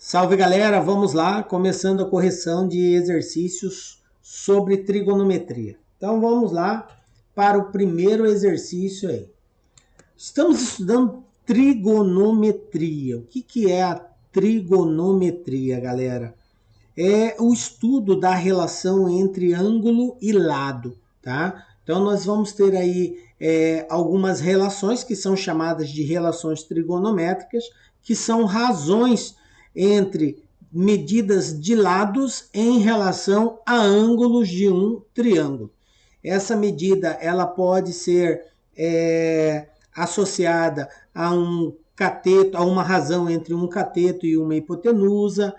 Salve galera, vamos lá, começando a correção de exercícios sobre trigonometria. Então vamos lá para o primeiro exercício aí. Estamos estudando trigonometria. O que é a trigonometria, galera? É o estudo da relação entre ângulo e lado, tá? Então nós vamos ter aí algumas relações que são chamadas de relações trigonométricas, que são razões entre medidas de lados em relação a ângulos de um triângulo. Essa medida ela pode ser associada a um cateto, a uma razão entre um cateto e uma hipotenusa,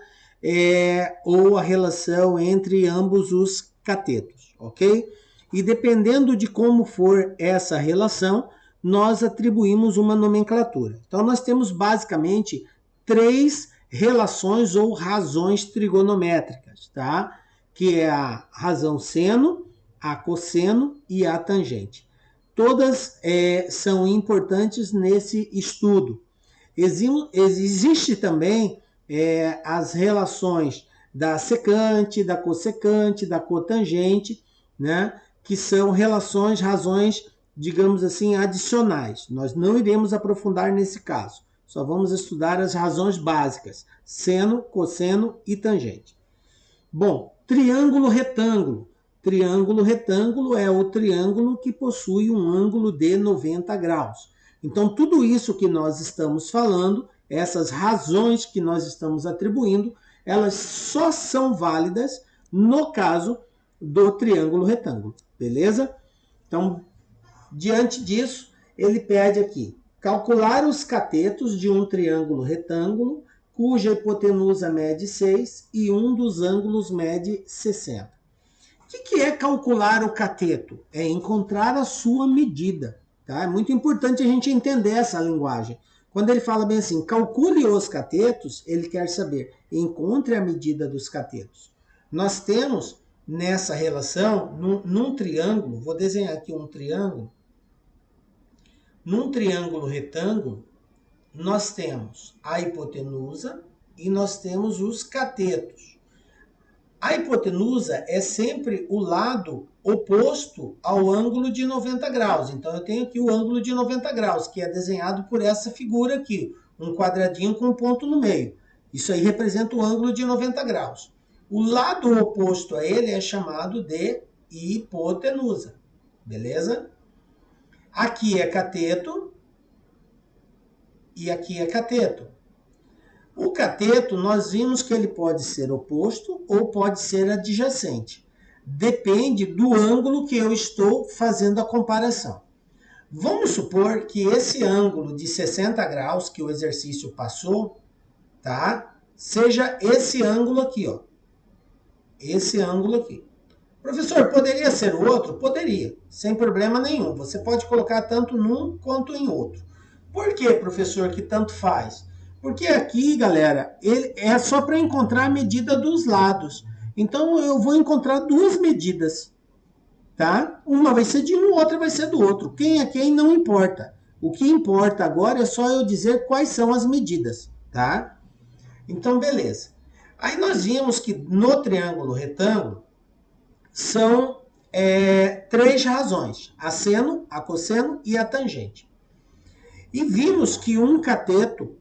ou a relação entre ambos os catetos, ok? E dependendo de como for essa relação, nós atribuímos uma nomenclatura. Então nós temos basicamente três relações ou razões trigonométricas, tá? Que é a razão seno, a cosseno e a tangente. Todas são importantes nesse estudo. Existe também as relações da secante, da cossecante, da cotangente, né? Que são razões, digamos assim, adicionais. Nós não iremos aprofundar nesse caso. Só vamos estudar as razões básicas: seno, cosseno e tangente. Bom, triângulo retângulo. Triângulo retângulo é o triângulo que possui um ângulo de 90 graus. Então, tudo isso que nós estamos falando, essas razões que nós estamos atribuindo, elas só são válidas no caso do triângulo retângulo, beleza? Então, diante disso, ele pede aqui calcular os catetos de um triângulo retângulo cuja hipotenusa mede 6 e um dos ângulos mede 60. O que é calcular o cateto? É encontrar a sua medida. Tá? É muito importante a gente entender essa linguagem. Quando ele fala bem assim, calcule os catetos, ele quer saber, encontre a medida dos catetos. Nós temos nessa relação, num triângulo, vou desenhar aqui um triângulo. Num triângulo retângulo, nós temos a hipotenusa e nós temos os catetos. A hipotenusa é sempre o lado oposto ao ângulo de 90 graus. Então, eu tenho aqui o ângulo de 90 graus, que é desenhado por essa figura aqui, um quadradinho com um ponto no meio. Isso aí representa o ângulo de 90 graus. O lado oposto a ele é chamado de hipotenusa, beleza? Aqui é cateto e aqui é cateto. O cateto, nós vimos que ele pode ser oposto ou pode ser adjacente. Depende do ângulo que eu estou fazendo a comparação. Vamos supor que esse ângulo de 60 graus que o exercício passou, tá? Seja esse ângulo aqui, ó. Esse ângulo aqui. Professor, poderia ser o outro? Poderia, sem problema nenhum. Você pode colocar tanto num quanto em outro. Por que, professor, que tanto faz? Porque aqui, galera, ele é só para encontrar a medida dos lados. Então, eu vou encontrar duas medidas, tá? Uma vai ser de um, outra vai ser do outro. Quem é quem não importa. O que importa agora é só eu dizer quais são as medidas, tá? Então, beleza. Aí nós vimos que no triângulo retângulo são três razões: a seno, a cosseno e a tangente. E vimos que um cateto,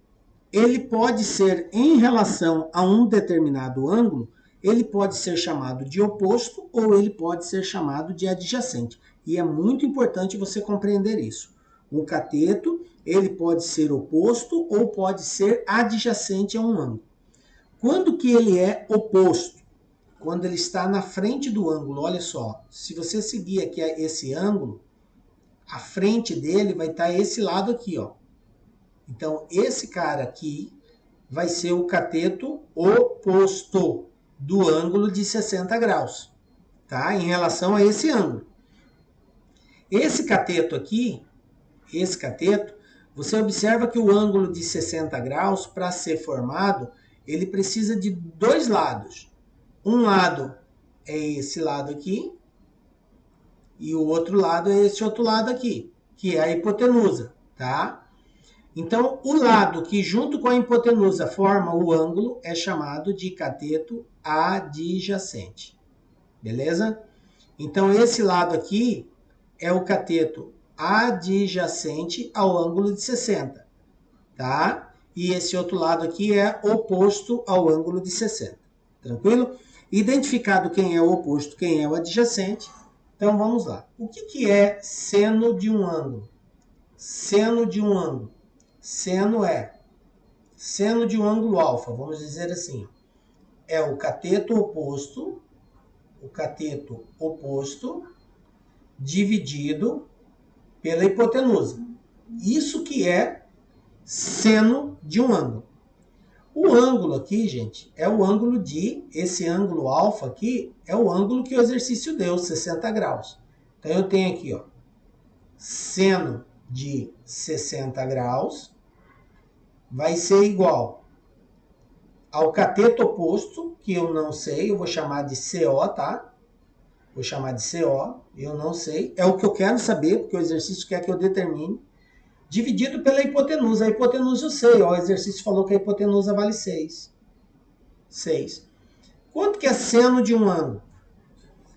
ele pode ser, em relação a um determinado ângulo, ele pode ser chamado de oposto ou ele pode ser chamado de adjacente. E é muito importante você compreender isso. Um cateto, ele pode ser oposto ou pode ser adjacente a um ângulo. Quando que ele é oposto? Quando ele está na frente do ângulo. Olha só, se você seguir aqui esse ângulo, a frente dele vai estar esse lado aqui, ó. Então, esse cara aqui vai ser o cateto oposto do ângulo de 60 graus, tá? Em relação a esse ângulo. Esse cateto aqui, você observa que o ângulo de 60 graus, para ser formado, ele precisa de dois lados. Um lado é esse lado aqui, e o outro lado é esse outro lado aqui, que é a hipotenusa, tá? Então, o lado que junto com a hipotenusa forma o ângulo é chamado de cateto adjacente. Beleza? Então, esse lado aqui é o cateto adjacente ao ângulo de 60, tá? E esse outro lado aqui é oposto ao ângulo de 60. Tranquilo? Identificado quem é o oposto, quem é o adjacente, então vamos lá. O que é seno de um ângulo? Seno de um ângulo. Seno é seno de um ângulo alfa, vamos dizer assim. É o cateto oposto dividido pela hipotenusa. Isso que é seno de um ângulo. O ângulo aqui, gente, é o ângulo esse ângulo alfa aqui, é o ângulo que o exercício deu, 60 graus. Então, eu tenho aqui, ó, seno de 60 graus vai ser igual ao cateto oposto, que eu não sei, eu vou chamar de CO, tá? Vou chamar de CO, eu não sei. É o que eu quero saber, porque o exercício quer que eu determine. Dividido pela hipotenusa. A hipotenusa eu sei, ó, o exercício falou que a hipotenusa vale 6. 6. Quanto que é seno de um ângulo?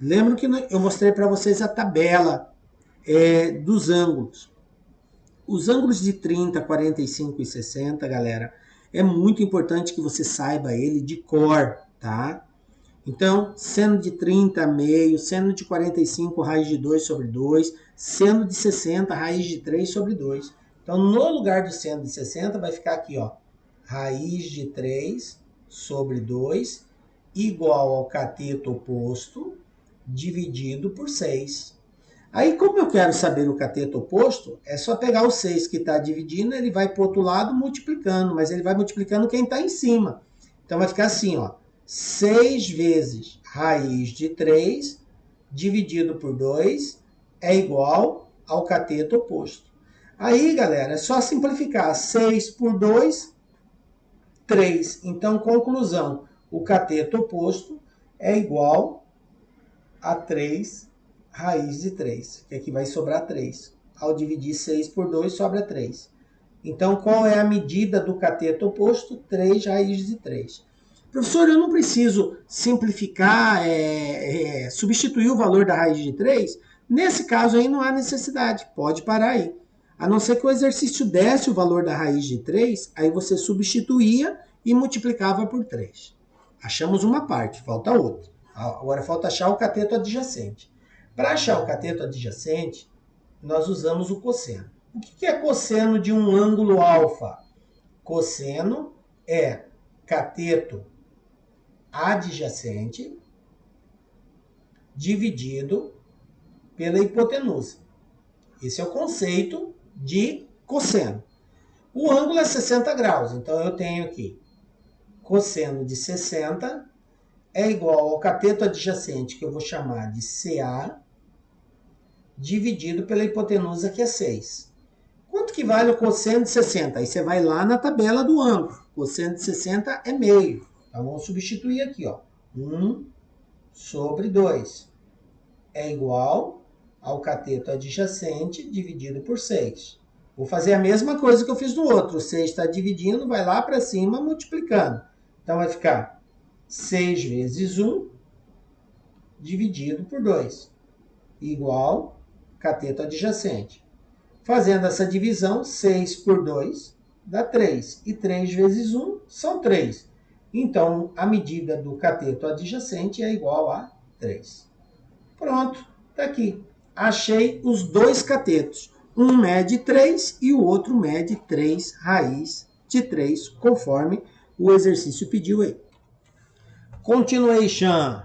Lembro que eu mostrei para vocês a tabela dos ângulos. Os ângulos de 30, 45 e 60, galera, é muito importante que você saiba ele de cor, tá? Então, seno de 30, meio, seno de 45, raiz de 2 sobre 2, seno de 60, raiz de 3 sobre 2. Então, no lugar do seno de 60, vai ficar aqui, ó, raiz de 3 sobre 2, igual ao cateto oposto, dividido por 6. Aí, como eu quero saber o cateto oposto, é só pegar o 6 que está dividindo, ele vai para o outro lado multiplicando, mas ele vai multiplicando quem está em cima. Então, vai ficar assim, ó, 6 vezes raiz de 3 dividido por 2 é igual ao cateto oposto. Aí, galera, é só simplificar. 6 por 2, 3. Então, conclusão, o cateto oposto é igual a 3 raiz de 3, que aqui vai sobrar 3. Ao dividir 6 por 2, sobra 3. Então, qual é a medida do cateto oposto? 3 raiz de 3. Professor, eu não preciso simplificar, substituir o valor da raiz de 3? Nesse caso aí não há necessidade, pode parar aí. A não ser que o exercício desse o valor da raiz de 3, aí você substituía e multiplicava por 3. Achamos uma parte, falta outra. Agora falta achar o cateto adjacente. Para achar o cateto adjacente, nós usamos o cosseno. O que é cosseno de um ângulo alfa? Cosseno é cateto adjacente dividido pela hipotenusa. Esse é o conceito de cosseno. O ângulo é 60 graus, então eu tenho aqui cosseno de 60 é igual ao cateto adjacente, que eu vou chamar de CA, dividido pela hipotenusa, que é 6. Quanto que vale o cosseno de 60? Aí você vai lá na tabela do ângulo. Cosseno de 60 é meio. Então, vamos substituir aqui, ó. 1 sobre 2 é igual ao cateto adjacente dividido por 6. Vou fazer a mesma coisa que eu fiz no outro. O 6 está dividindo, vai lá para cima multiplicando. Então, vai ficar 6 vezes 1 dividido por 2, igual cateto adjacente. Fazendo essa divisão, 6 por 2 dá 3. E 3 vezes 1 são 3. Então, a medida do cateto adjacente é igual a 3. Pronto, está aqui. Achei os dois catetos. Um mede 3 e o outro mede 3 raiz de 3, conforme o exercício pediu aí. Continuation,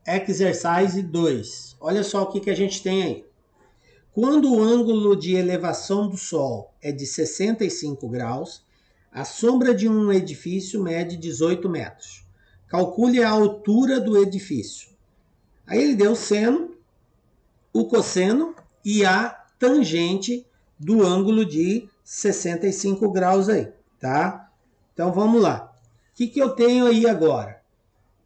exercise 2. Olha só o que a gente tem aí. Quando o ângulo de elevação do Sol é de 65 graus, a sombra de um edifício mede 18 metros. Calcule a altura do edifício. Aí ele deu o seno, o cosseno e a tangente do ângulo de 65 graus aí, tá? Então vamos lá. O que eu tenho aí agora?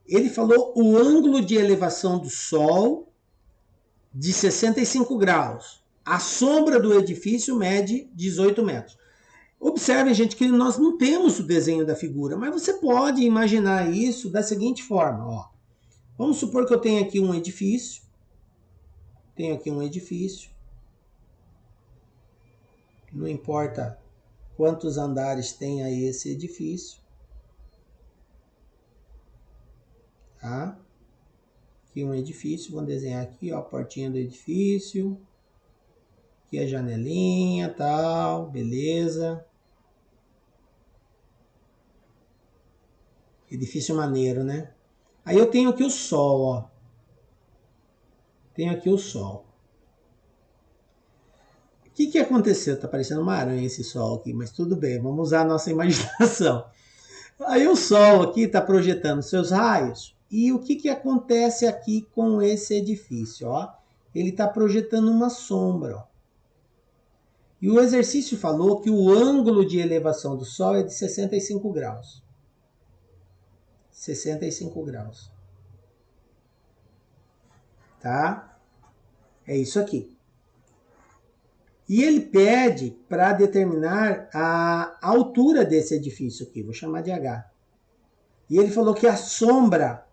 Ele falou o ângulo de elevação do Sol de 65 graus. A sombra do edifício mede 18 metros. Observe, gente, que nós não temos o desenho da figura, mas você pode imaginar isso da seguinte forma. Ó. Vamos supor que eu tenho aqui um edifício. Não importa quantos andares tenha esse edifício. Tá? Aqui um edifício, vamos desenhar aqui, ó, a portinha do edifício. Aqui a janelinha, tal, beleza. Edifício maneiro, né? Aí eu tenho aqui o sol, ó. Tenho aqui o sol. O que aconteceu? Tá parecendo uma aranha esse sol aqui, mas tudo bem, vamos usar a nossa imaginação. Aí o sol aqui está projetando seus raios. E o que acontece aqui com esse edifício? Ó? Ele está projetando uma sombra. Ó. E o exercício falou que o ângulo de elevação do sol é de 65 graus. 65 graus. Tá? É isso aqui. E ele pede para determinar a altura desse edifício aqui. Vou chamar de H. E ele falou que a sombra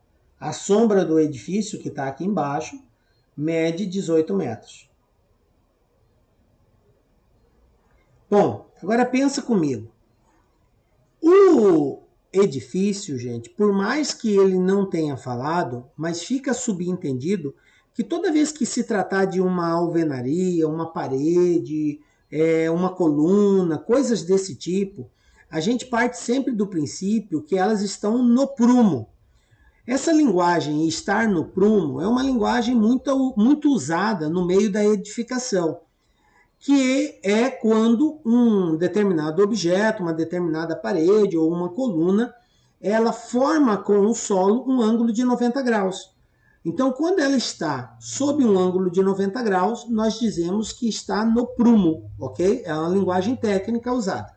do edifício, que está aqui embaixo, mede 18 metros. Bom, agora pensa comigo. O edifício, gente, por mais que ele não tenha falado, mas fica subentendido que toda vez que se tratar de uma alvenaria, uma parede, uma coluna, coisas desse tipo, a gente parte sempre do princípio que elas estão no prumo. Essa linguagem, estar no prumo, é uma linguagem muito usada no meio da edificação, que é quando um determinado objeto, uma determinada parede ou uma coluna, ela forma com o solo um ângulo de 90 graus. Então, quando ela está sob um ângulo de 90 graus, nós dizemos que está no prumo, ok? É uma linguagem técnica usada.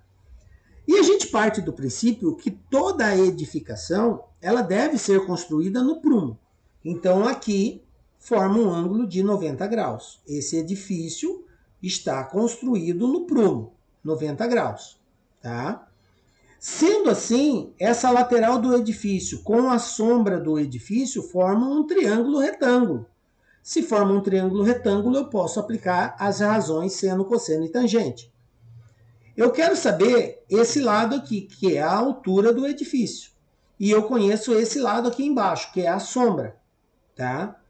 E a gente parte do princípio que toda a edificação ela deve ser construída no prumo. Então, aqui forma um ângulo de 90 graus. Esse edifício está construído no prumo, 90 graus. Tá? Sendo assim, essa lateral do edifício com a sombra do edifício formam um triângulo retângulo. Se forma um triângulo retângulo, eu posso aplicar as razões seno, cosseno e tangente. Eu quero saber esse lado aqui, que é a altura do edifício. E eu conheço esse lado aqui embaixo, que é a sombra. Tá?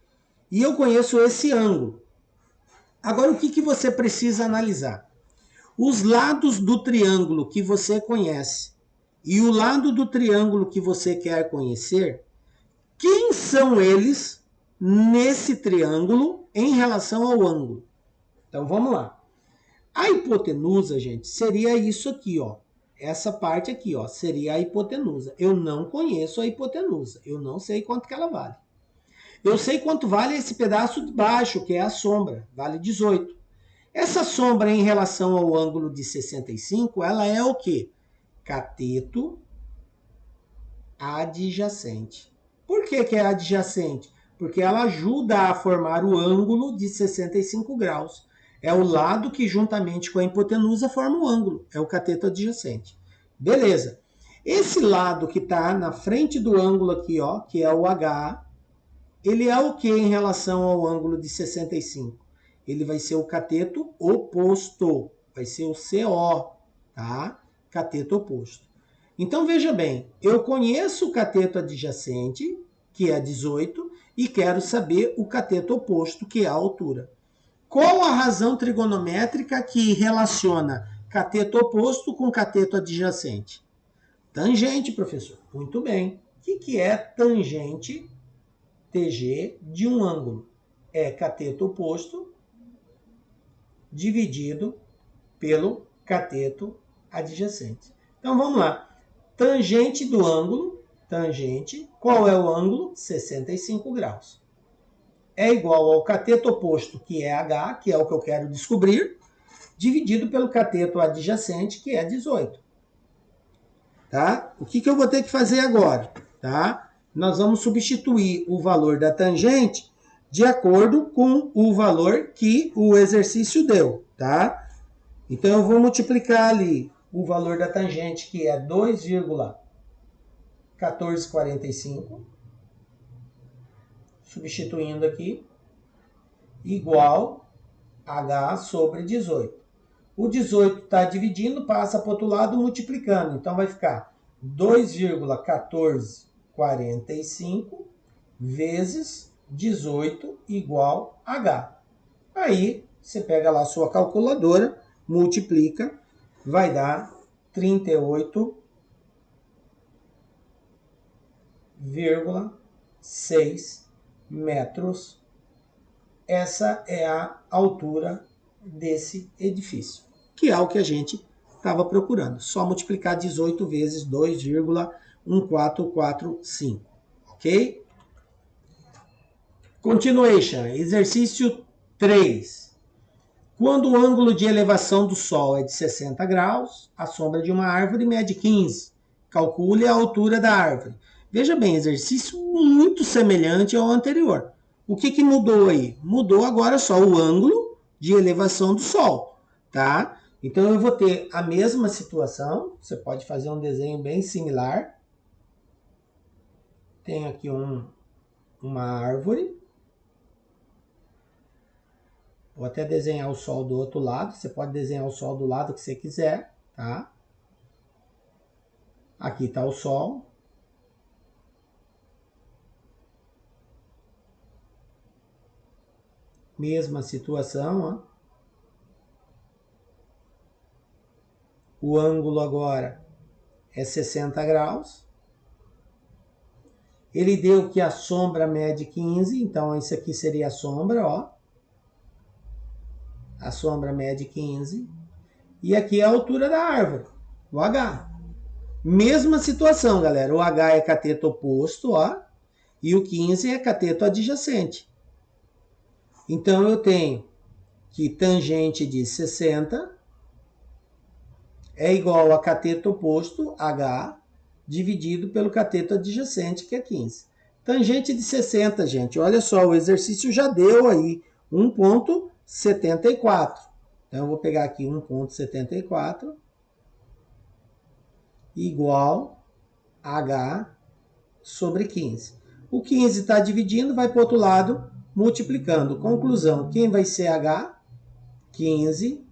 E eu conheço esse ângulo. Agora, o que você precisa analisar? Os lados do triângulo que você conhece e o lado do triângulo que você quer conhecer, quem são eles nesse triângulo em relação ao ângulo? Então, vamos lá. A hipotenusa, gente, seria isso aqui, ó. Essa parte aqui, ó, seria a hipotenusa. Eu não conheço a hipotenusa. Eu não sei quanto que ela vale. Eu sei quanto vale esse pedaço de baixo, que é a sombra. Vale 18. Essa sombra em relação ao ângulo de 65, ela é o quê? Cateto adjacente. Por que é adjacente? Porque ela ajuda a formar o ângulo de 65 graus. É o lado que, juntamente com a hipotenusa, forma o ângulo. É o cateto adjacente. Beleza. Esse lado que está na frente do ângulo aqui, ó, que é o H, ele é o que em relação ao ângulo de 65? Ele vai ser o cateto oposto. Vai ser o CO, tá? Cateto oposto. Então, veja bem, eu conheço o cateto adjacente, que é 18, e quero saber o cateto oposto, que é a altura. Qual a razão trigonométrica que relaciona cateto oposto com cateto adjacente? Tangente, professor. Muito bem. O que é tangente, TG, de um ângulo? É cateto oposto dividido pelo cateto adjacente. Então, vamos lá. Tangente do ângulo, tangente, qual é o ângulo? 65 graus. É igual ao cateto oposto, que é H, que é o que eu quero descobrir, dividido pelo cateto adjacente, que é 18. Tá? O que eu vou ter que fazer agora? Tá? Nós vamos substituir o valor da tangente de acordo com o valor que o exercício deu. Tá? Então, eu vou multiplicar ali o valor da tangente, que é 2,1445, substituindo aqui, igual H sobre 18. O 18 está dividindo, passa para o outro lado multiplicando. Então vai ficar 2,1445 vezes 18 igual H. Aí você pega lá a sua calculadora, multiplica, vai dar 38,6 metros. Essa é a altura desse edifício, que é o que a gente estava procurando. Só multiplicar 18 vezes 2,1445, ok? Continuation, exercício 3. Quando o ângulo de elevação do Sol é de 60 graus, a sombra de uma árvore mede 15. Calcule a altura da árvore. Veja bem, exercício muito semelhante ao anterior. O que mudou aí? Mudou agora só o ângulo de elevação do Sol, tá? Então eu vou ter a mesma situação. Você pode fazer um desenho bem similar. Tem aqui uma árvore. Vou até desenhar o Sol do outro lado. Você pode desenhar o Sol do lado que você quiser, tá? Aqui está o Sol. Mesma situação, ó. O ângulo agora é 60 graus. Ele deu que a sombra mede 15, então isso aqui seria a sombra, ó. A sombra mede 15. E aqui é a altura da árvore, o H. Mesma situação, galera. O H é cateto oposto, ó. E o 15 é cateto adjacente. Então eu tenho que tangente de 60 é igual a cateto oposto, H, dividido pelo cateto adjacente, que é 15. Tangente de 60, gente. Olha só, o exercício já deu aí 1,74. Então eu vou pegar aqui 1,74 igual H sobre 15. O 15 está dividindo, vai para o outro lado, multiplicando. Conclusão, quem vai ser H? 15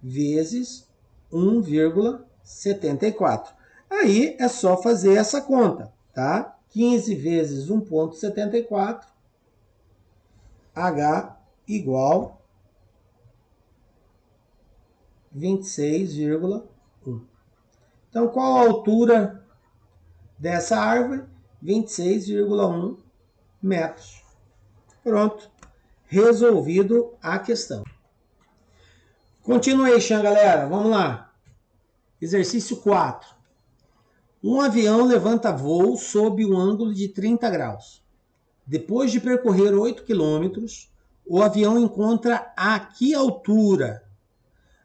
vezes 1,74. Aí é só fazer essa conta, tá? 15 vezes 1,74, H igual 26,1. Então, qual a altura dessa árvore? 26,1 metros. Pronto. Resolvido a questão. Continuation, galera. Vamos lá. Exercício 4. Um avião levanta voo sob um ângulo de 30 graus. Depois de percorrer 8 quilômetros, o avião encontra a que altura?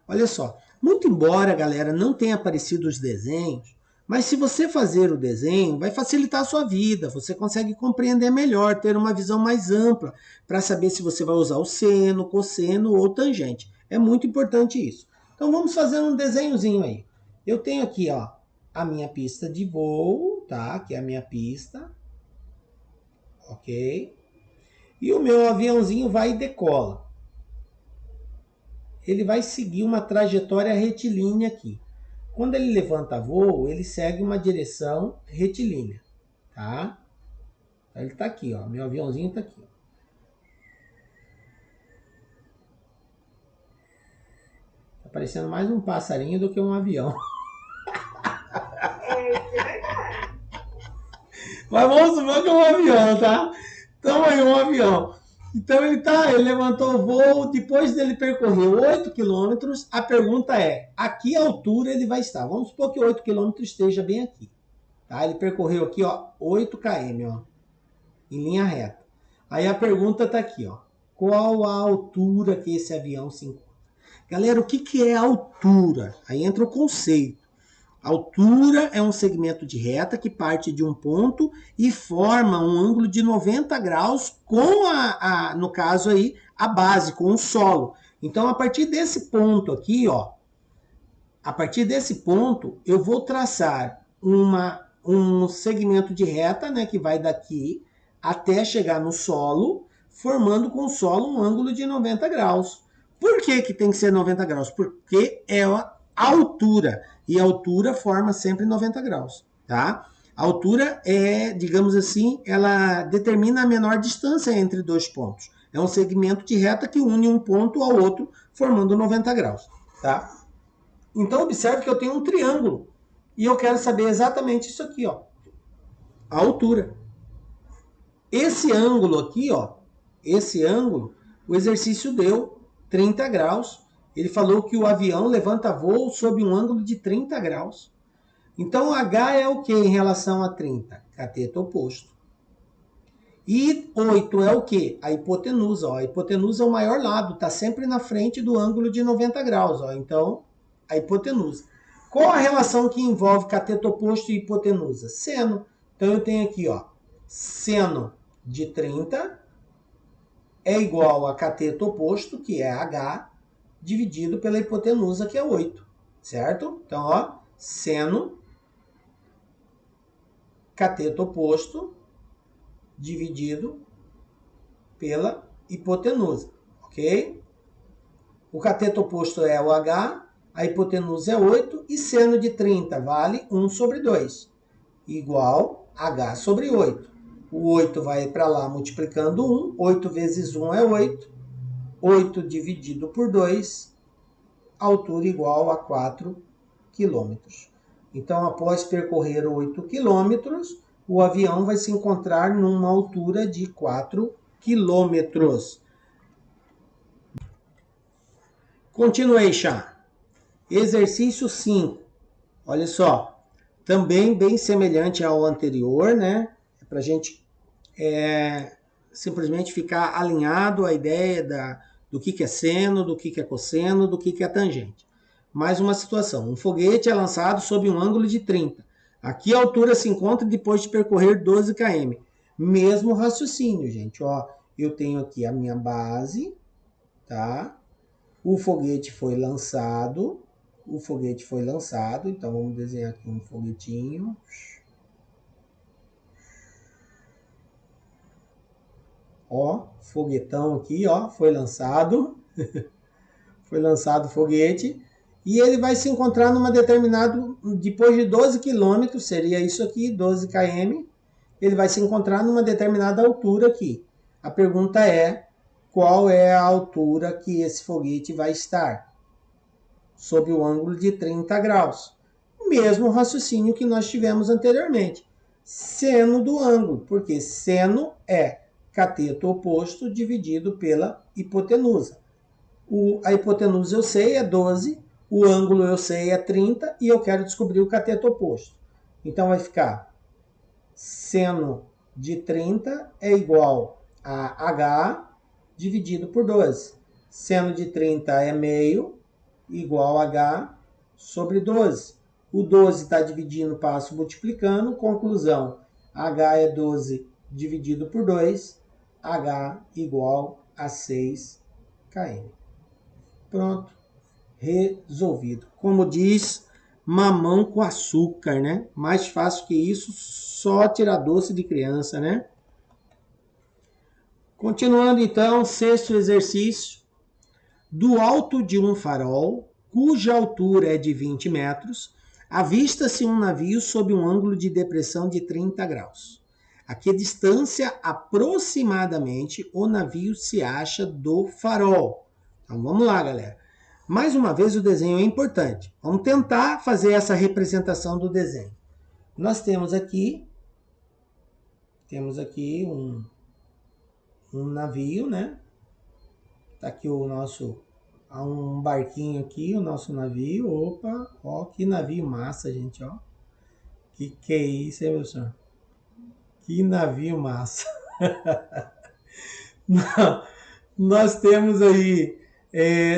Olha só. Muito embora, galera, não tenha aparecido os desenhos, mas se você fazer o desenho, vai facilitar a sua vida. Você consegue compreender melhor, ter uma visão mais ampla, para saber se você vai usar o seno, cosseno ou tangente. É muito importante isso. Então vamos fazer um desenhozinho aí. Eu tenho aqui, ó, a minha pista de voo, tá? Aqui é a minha pista. Ok? E o meu aviãozinho vai e decola. Ele vai seguir uma trajetória retilínea aqui. Quando ele levanta voo, ele segue uma direção retilínea, tá? Então ele está aqui, ó. Meu aviãozinho está aqui. Tá parecendo mais um passarinho do que um avião. Mas vamos supor que é um avião, tá? Então aí um avião. Então ele levantou o voo, depois dele percorrer 8 quilômetros, a pergunta é, a que altura ele vai estar? Vamos supor que 8 quilômetros esteja bem aqui. Tá? Ele percorreu aqui, ó, 8 km, ó, em linha reta. Aí a pergunta está aqui, ó, qual a altura que esse avião se encontra? Galera, o que é altura? Aí entra o conceito. Altura é um segmento de reta que parte de um ponto e forma um ângulo de 90 graus com no caso aí, a base, com o solo. Então, a partir desse ponto aqui, ó, A partir desse ponto, eu vou traçar um segmento de reta, né, que vai daqui até chegar no solo, formando com o solo um ângulo de 90 graus. Por que tem que ser 90 graus? Porque é a altura, e a altura forma sempre 90 graus, tá? A altura é, digamos assim, ela determina a menor distância entre dois pontos. É um segmento de reta que une um ponto ao outro, formando 90 graus, tá? Então, observe que eu tenho um triângulo. E eu quero saber exatamente isso aqui, ó. A altura. Esse ângulo aqui, ó. Esse ângulo, o exercício deu 30 graus. Ele falou que o avião levanta voo sob um ângulo de 30 graus. Então, H é o que em relação a 30? Cateto oposto. E 8 é o que? A hipotenusa. Ó. A hipotenusa é o maior lado, está sempre na frente do ângulo de 90 graus. Ó. Então, a hipotenusa. Qual a relação que envolve cateto oposto e hipotenusa? Seno. Então, eu tenho aqui, ó, seno de 30 é igual a cateto oposto, que é H, dividido pela hipotenusa, que é 8. Certo? Então, ó, seno cateto oposto dividido pela hipotenusa, ok? O cateto oposto é o H, a hipotenusa é 8 e seno de 30 vale 1 sobre 2, igual H sobre 8. O 8 vai para lá multiplicando 1, 8 vezes 1 é 8, 8 dividido por 2, altura igual a 4 quilômetros. Então, após percorrer 8 quilômetros, o avião vai se encontrar numa altura de 4 quilômetros. Continuation. Exercício 5. Olha só. Também bem semelhante ao anterior, né? Para a gente simplesmente ficar alinhado à ideia do que é seno, do que é cosseno, do que é tangente. Mais uma situação. Um foguete é lançado sob um ângulo de 30. Aqui a altura se encontra depois de percorrer 12 km. Mesmo raciocínio, gente. Ó, eu tenho aqui a minha base, tá? O foguete foi lançado. Então vamos desenhar aqui um foguetinho. Ó, foguetão aqui, ó, foi lançado. Foi lançado o foguete. E ele vai se encontrar numa determinada, depois de 12 quilômetros, seria isso aqui, 12 km, ele vai se encontrar numa determinada altura aqui. A pergunta é, qual é a altura que esse foguete vai estar? Sob o ângulo de 30 graus. O mesmo raciocínio que nós tivemos anteriormente. Seno do ângulo, porque seno é cateto oposto dividido pela hipotenusa. A hipotenusa eu sei é 12, o ângulo eu sei é 30 e eu quero descobrir o cateto oposto. Então vai ficar seno de 30 é igual a H dividido por 12. Seno de 30 é meio, igual a H sobre 12. O 12 está dividindo, passo multiplicando. Conclusão, H é 12 dividido por 2, H igual a 6 km. Pronto, resolvido. Como diz, mamão com açúcar, né? Mais fácil que isso, só tirar doce de criança, né? Continuando então, sexto exercício. Do alto de um farol, cuja altura é de 20 metros, avista-se um navio sob um ângulo de depressão de 30 graus. A que distância aproximadamente o navio se acha do farol? Então vamos lá, galera. Mais uma vez o desenho é importante. Vamos tentar fazer essa representação do desenho. Nós temos aqui um navio, né? Tá aqui o nosso, há um barquinho aqui, o nosso navio. Opa, ó, que navio massa, gente, ó. Que é isso, hein, meu senhor? Que navio massa. Nós temos aí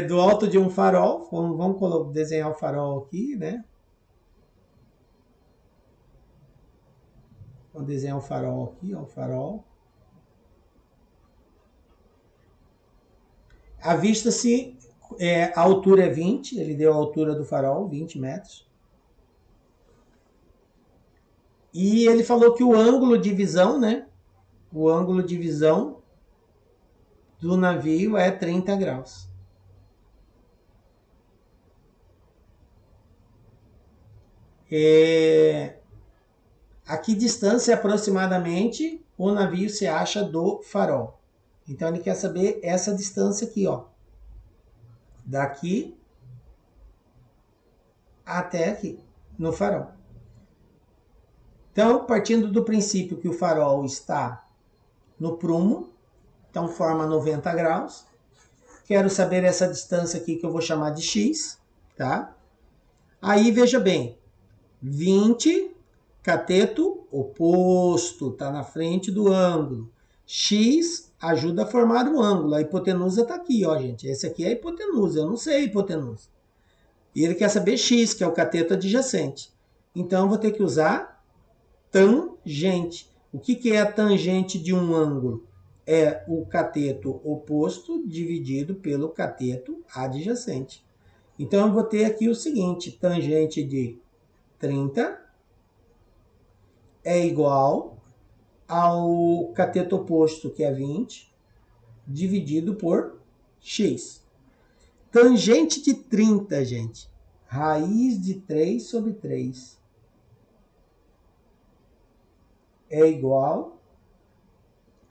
do alto de um farol, vamos desenhar o farol aqui, né? Vamos desenhar o farol aqui, ó, o farol. Avista-se A altura é 20, ele deu a altura do farol, 20 metros. E ele falou que o ângulo de visão, né? O ângulo de visão do navio é 30 graus. A que distância aproximadamente o navio se acha do farol? Então ele quer saber essa distância aqui, ó. Daqui até aqui, no farol. Então, partindo do princípio que o farol está no prumo, então forma 90 graus. Quero saber essa distância aqui que eu vou chamar de x, tá? Aí, veja bem, 20, cateto oposto, tá na frente do ângulo. X ajuda a formar o ângulo. A hipotenusa tá aqui, ó, gente. Esse aqui é a hipotenusa, eu não sei a hipotenusa. E ele quer saber x, que é o cateto adjacente. Então, eu vou ter que usar tangente. O que é a tangente de um ângulo? É o cateto oposto dividido pelo cateto adjacente. Então, eu vou ter aqui o seguinte, tangente de 30 é igual ao cateto oposto, que é 20, dividido por x. Tangente de 30, gente, raiz de 3 sobre 3 é igual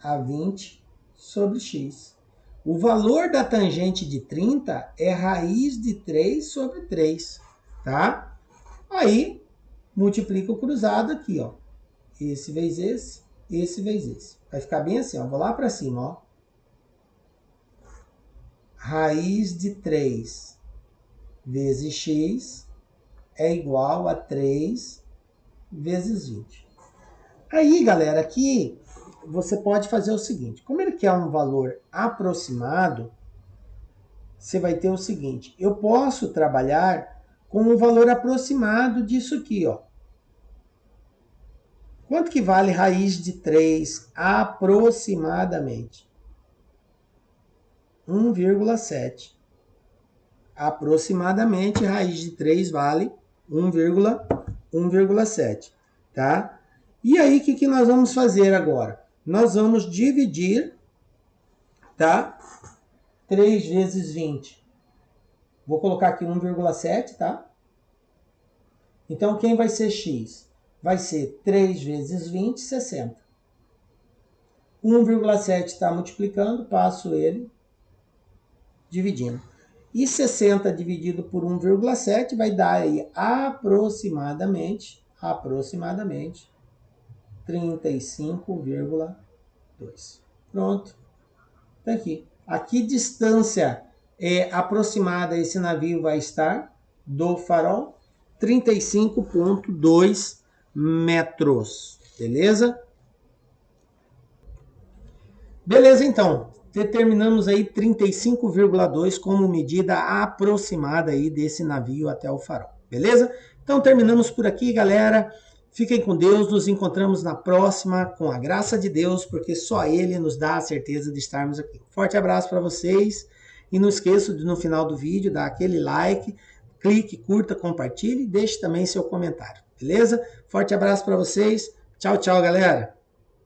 a 20 sobre x. O valor da tangente de 30 é raiz de 3 sobre 3, tá? Aí, multiplica o cruzado aqui, ó. Esse vezes esse vezes esse. Vai ficar bem assim, ó. Vou lá para cima, ó. Raiz de 3 vezes x é igual a 3 vezes 20. Aí, galera, aqui você pode fazer o seguinte. Como ele quer um valor aproximado, você vai ter o seguinte. Eu posso trabalhar com um valor aproximado disso aqui, ó. Quanto que vale raiz de 3 aproximadamente? 1,7. Aproximadamente, raiz de 3 vale 1,7, tá? E aí, o que nós vamos fazer agora? Nós vamos dividir, tá? 3 vezes 20. Vou colocar aqui 1,7, tá? Então, quem vai ser x? Vai ser 3 vezes 20, 60. 1,7 está multiplicando, passo ele dividindo. E 60 dividido por 1,7 vai dar aí aproximadamente 35,2. Pronto. Tá aqui. A que distância aproximada esse navio vai estar do farol? 35,2 metros. Beleza? Beleza, então. Determinamos aí 35,2 como medida aproximada aí desse navio até o farol. Beleza? Então terminamos por aqui, galera. Fiquem com Deus, nos encontramos na próxima, com a graça de Deus, porque só Ele nos dá a certeza de estarmos aqui. Forte abraço para vocês e não esqueça de no final do vídeo dar aquele like, clique, curta, compartilhe e deixe também seu comentário, beleza? Forte abraço para vocês. Tchau, tchau, galera.